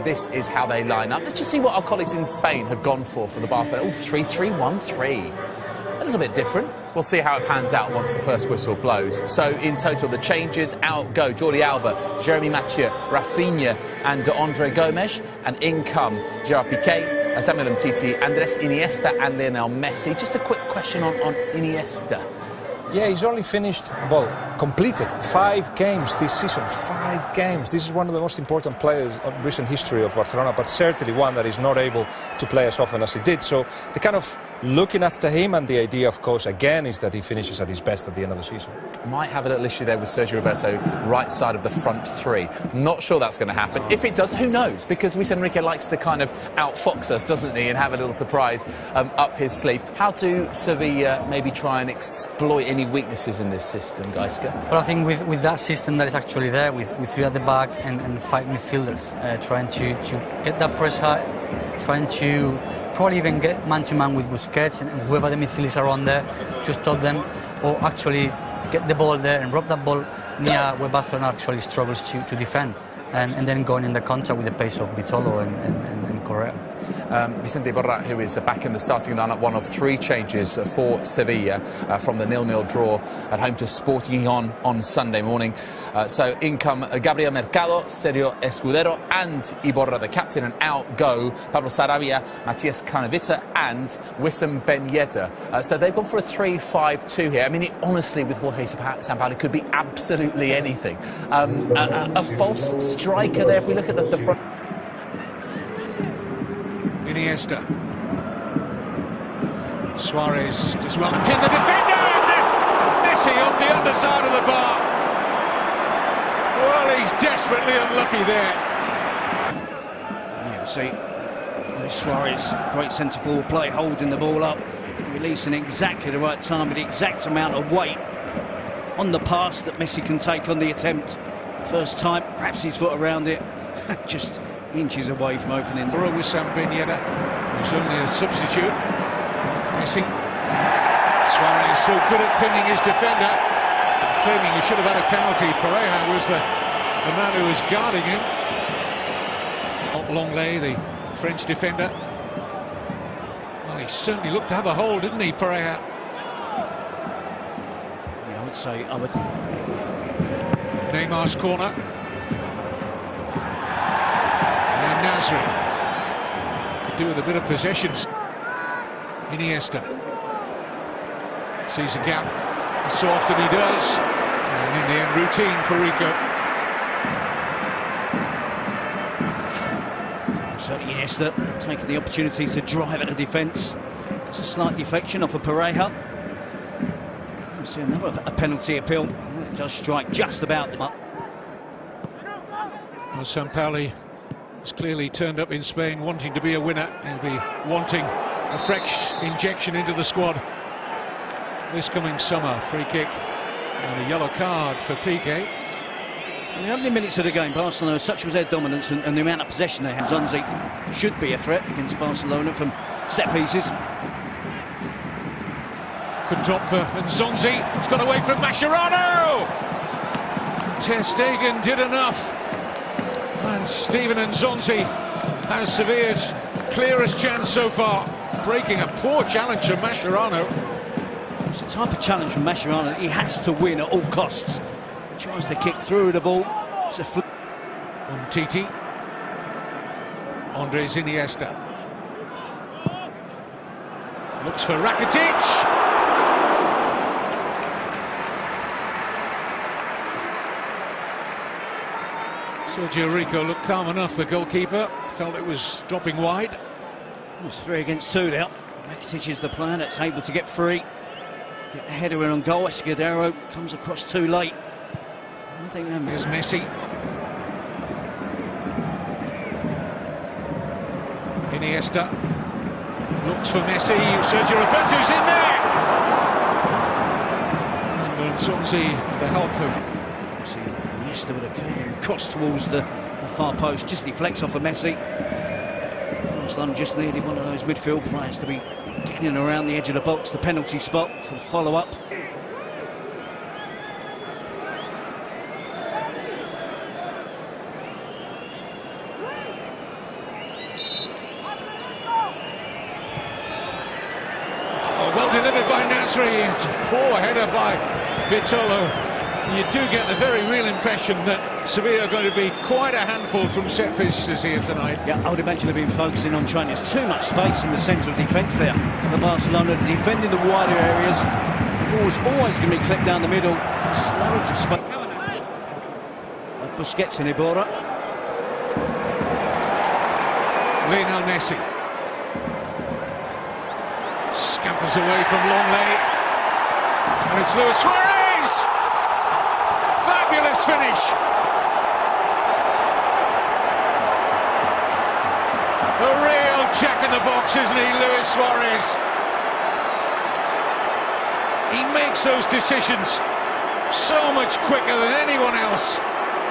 this is how they line up. Let's just see what our colleagues in Spain have gone for the Barcelona. Oh, 3-3-1-3. A little bit different. We'll see how it pans out once the first whistle blows. So, in total, the changes: out go Jordi Alba, Jeremy Mathieu, Rafinha and Andre Gomes. And in come Gerard Piqué, Samuel Umtiti, Andres Iniesta and Lionel Messi. Just a quick question on Iniesta. Yeah, he's only finished, well, completed 5 games this season. 5 games. This is one of the most important players of recent history of Barcelona, but certainly one that is not able to play as often as he did. So they're kind of looking after him, and the idea, of course, again, is that he finishes at his best at the end of the season. Might have a little issue there with Sergio Roberto, right side of the front three. Not sure that's going to happen. If it does, who knows? Because Luis Enrique likes to kind of outfox us, doesn't he, and have a little surprise up his sleeve. How do Sevilla maybe try and exploit any weaknesses in this system, Gaiska? Well, I think with that system that is actually there, with 3 at the back and 5 midfielders, trying to get that press high, trying to probably even get man-to-man with Busquets and whoever the midfielders are on there, to stop them, or actually get the ball there and rob that ball near where Barcelona actually struggles to defend. And then going in the counter with the pace of Vitolo and Correa. Vicente Iborra, who is back in the starting lineup, one of 3 changes for Sevilla from the 0-0 draw at home to Sporting on Sunday morning. So in come Gabriel Mercado, Sergio Escudero and Iborra, the captain, and out go Pablo Sarabia, Matias Craneviter and Wissam Ben Yedder. So they've gone for a 3-5-2 here. I mean, it, honestly, with Jorge Sampaoli, could be absolutely anything. A false striker there, if we look at the front. Iniesta. Suarez does well to pin the defender. Messi on the underside of the bar. Well, he's desperately unlucky there. Yeah, see, Suarez, great centre forward play, holding the ball up, releasing exactly the right time with the exact amount of weight on the pass that Messi can take on the attempt. First time, perhaps his foot around it, just inches away from opening. For Wissam Ben Yedder, who's only a substitute. Messi. Suarez so good at pinning his defender, claiming he should have had a penalty. Pareja was the man who was guarding him. Longley, the French defender. Well, he certainly looked to have a hold, didn't he, Pareja? Yeah, I would say I would. Neymar's corner. And Nasri could do with a bit of possession. Iniesta sees a gap, and so often he does. And in the end, routine for Rico. Certainly Iniesta taking the opportunity to drive at the defence. It's a slight deflection off of Pareja. We'll see another penalty appeal. It does strike just about them up. Well, Sampaoli has clearly turned up in Spain wanting to be a winner. He'll be wanting a fresh injection into the squad this coming summer. Free kick and a yellow card for Piqué. How many minutes of the game, Barcelona, such was their dominance and the amount of possession they had. Zonzi should be a threat against Barcelona from set pieces. Good drop for Nzonzi. It's got away from Mascherano. Ter Stegen did enough. And Steven Nzonzi has Sevilla's clearest chance so far, breaking a poor challenge from Mascherano. It's the type of challenge from Mascherano that he has to win at all costs. He tries to kick through the ball. It's a flip. Umtiti. Andres Iniesta. Looks for Rakitic. Sergio Rico looked calm enough, the goalkeeper. Felt it was dropping wide. It was 3 against 2 now. Rakitic is the player that's able to get free. Get the header in on goal. Escudero comes across too late. I think here's Messi. Iniesta looks for Messi. Sergio Roberto's in there. And Nzonzi, the help of Iniesta with a curve cross towards the far post, just deflects off of Messi. Barcelona just needed one of those midfield players to be getting in around the edge of the box, the penalty spot for the follow-up. delivered by Nasri. It's a poor header by Vitolo. You do get the very real impression that Sevilla are going to be quite a handful from set pieces here tonight. Yeah, I would imagine they've been focusing on trying. There's too much space in the centre of defence there for Barcelona, defending the wider areas. The ball's always going to be clipped down the middle. Slow to space. Busquets and Iborra. Lionel Messi scampers away from Longley, and it's Luis Suarez. Fabulous finish. A real jack-in-the-box, isn't he, Luis Suarez? He makes those decisions so much quicker than anyone else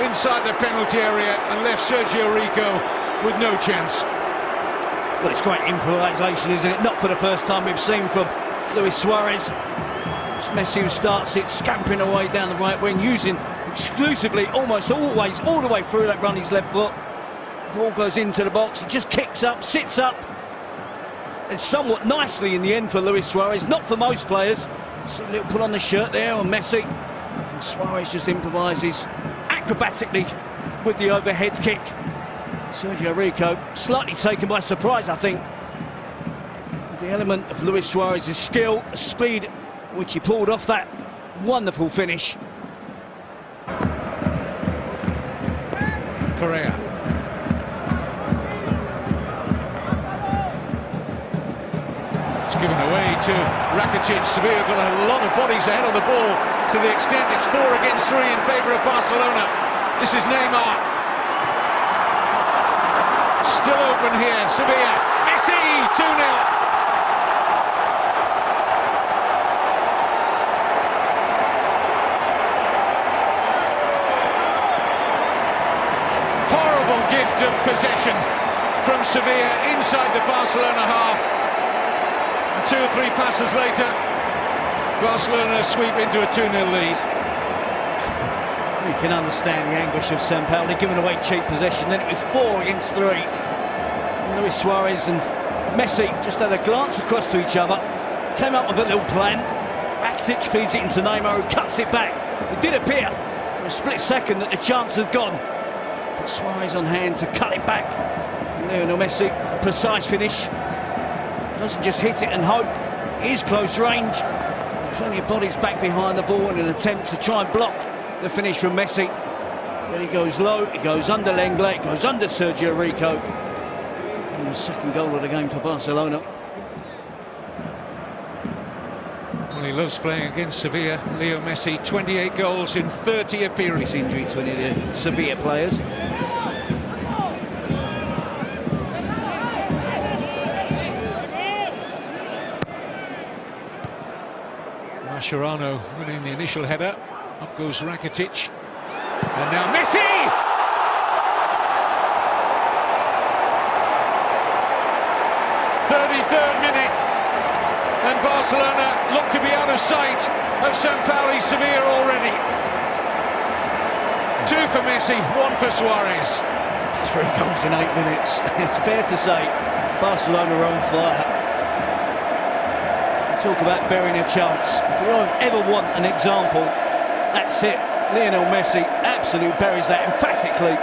inside the penalty area and left Sergio Rico with no chance. Well, it's great improvisation, isn't it? Not for the first time we've seen from Luis Suarez. It's Messi who starts it, scampering away down the right wing, using exclusively, almost always, all the way through that run, his left foot. Ball goes into the box, he just kicks up, sits up. And somewhat nicely in the end for Luis Suarez, not for most players. See a little pull on the shirt there on Messi. And Suarez just improvises acrobatically with the overhead kick. Sergio Rico slightly taken by surprise, I think. The element of Luis Suarez's skill, speed, which he pulled off that wonderful finish. Correa. It's given away to Rakitic. Sevilla got a lot of bodies ahead of the ball, to the extent it's 4 against 3 in favour of Barcelona. This is Neymar. Still open here, Sevilla. Messi, 2-0. Horrible gift of possession from Sevilla inside the Barcelona half. And 2 or 3 passes later, Barcelona sweep into a 2-0 lead. You can understand the anguish of Sampaoli, giving away cheap possession. Then it was 4 against 3. And Luis Suarez and Messi just had a glance across to each other, came up with a little plan. Rakitic feeds it into Neymar, who cuts it back. It did appear for a split second that the chance had gone, but Suarez on hand to cut it back. And Lionel Messi, a precise finish. Doesn't just hit it and hope. It is close range. Plenty of bodies back behind the ball in an attempt to try and block the finish from Messi. Then he goes low, he goes under Lenglet, it goes under Sergio Rico. And the second goal of the game for Barcelona. Well, he loves playing against Sevilla. Leo Messi, 28 goals in 30 appearances. Injury to any of the Sevilla players. Mascherano winning the initial header. Up goes Rakitic. And now Messi! 33rd minute. And Barcelona look to be out of sight of Sampaoli Sevilla already. 2 for Messi, 1 for Suarez. 3 goals in 8 minutes. It's fair to say Barcelona are on fire. Talk about burying a chance. If you ever want an example, that's it. Lionel Messi absolutely buries that emphatically.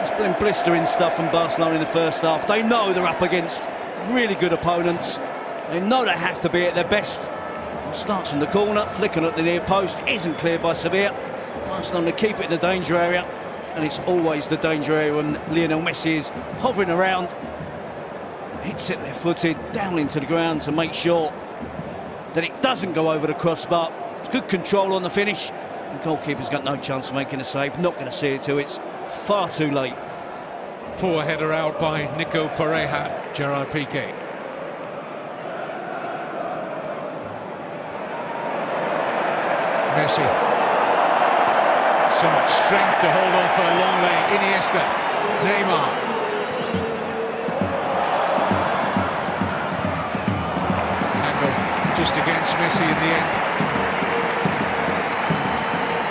It's been blistering stuff from Barcelona in the first half. They know they're up against really good opponents. They know they have to be at their best. Starts from the corner, flicking at the near post, isn't cleared by Sevilla. Barcelona keep it in the danger area, and it's always the danger area when Lionel Messi is hovering around. Hits it left-footed down into the ground to make sure that it doesn't go over the crossbar. It's good control on the finish. The goalkeeper's got no chance of making a save. Not going to see it till it's far too late. Poor header out by Nico Pareja, Gerard Piqué. Messi. So much strength to hold on for Longley. Iniesta. Neymar. Just against Messi in the end.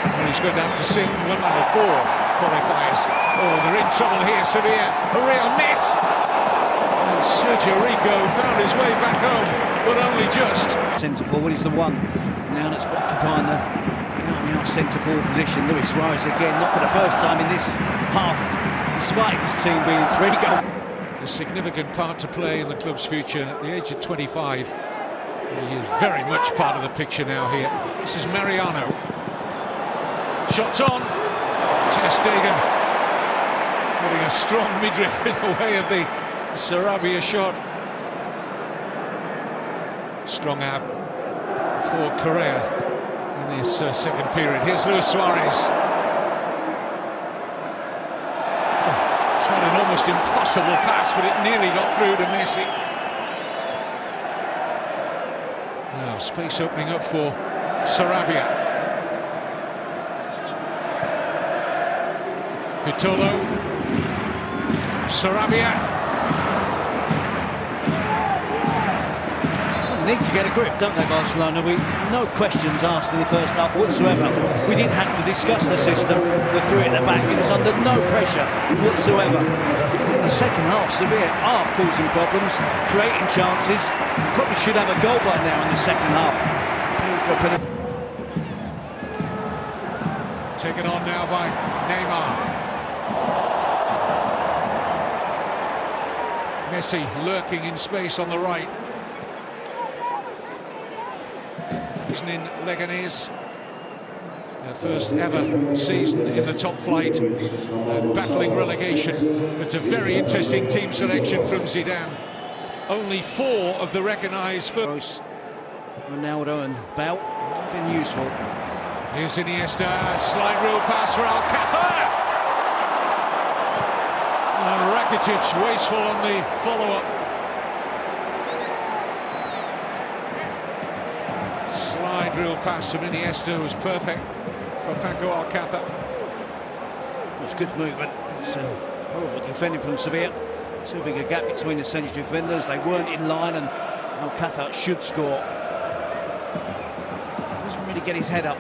Well, he's going to have to sing one of the 4 qualifiers. Oh, they're in trouble here, Sevilla. A real mess. And Sergio Rico found his way back home, but only just. Centre forward is the one now that's occupying the out centre forward position. Luis Suarez again, not for the first time in this half, despite his team being 3 goals. A significant part to play in the club's future at the age of 25. He is very much part of the picture now here. This is Mariano. Shots on. Ter Stegen putting a strong midriff in the way of the Sarabia shot. Strong ab for Correa in this second period. Here's Luis Suarez. Tried an almost impossible pass, but it nearly got through to Messi. Now space opening up for Sarabia. Vitolo. Sarabia. They need to get a grip, don't they, Barcelona? No questions asked in the first half whatsoever. We didn't have to discuss the system. The 3 at the back, it was under no pressure whatsoever. In the second half, Sevilla are causing problems, creating chances. Probably should have a goal by now in the second half. Taken on now by Neymar. Messi lurking in space on the right. In Leganés, their first ever season in the top flight, battling relegation. It's a very interesting team selection from Zidane. Only 4 of the recognised first. Ronaldo and Bale have been useful. Here's Iniesta, slight real pass for Alcácer. And Rakitic wasteful on the follow-up. Slide real pass from Iniesta was perfect for Paco Alcácer. It was good movement. It's horrible defending from Sevilla. Too big a gap between the central defenders. They weren't in line, and Alcácer should score. Doesn't really get his head up.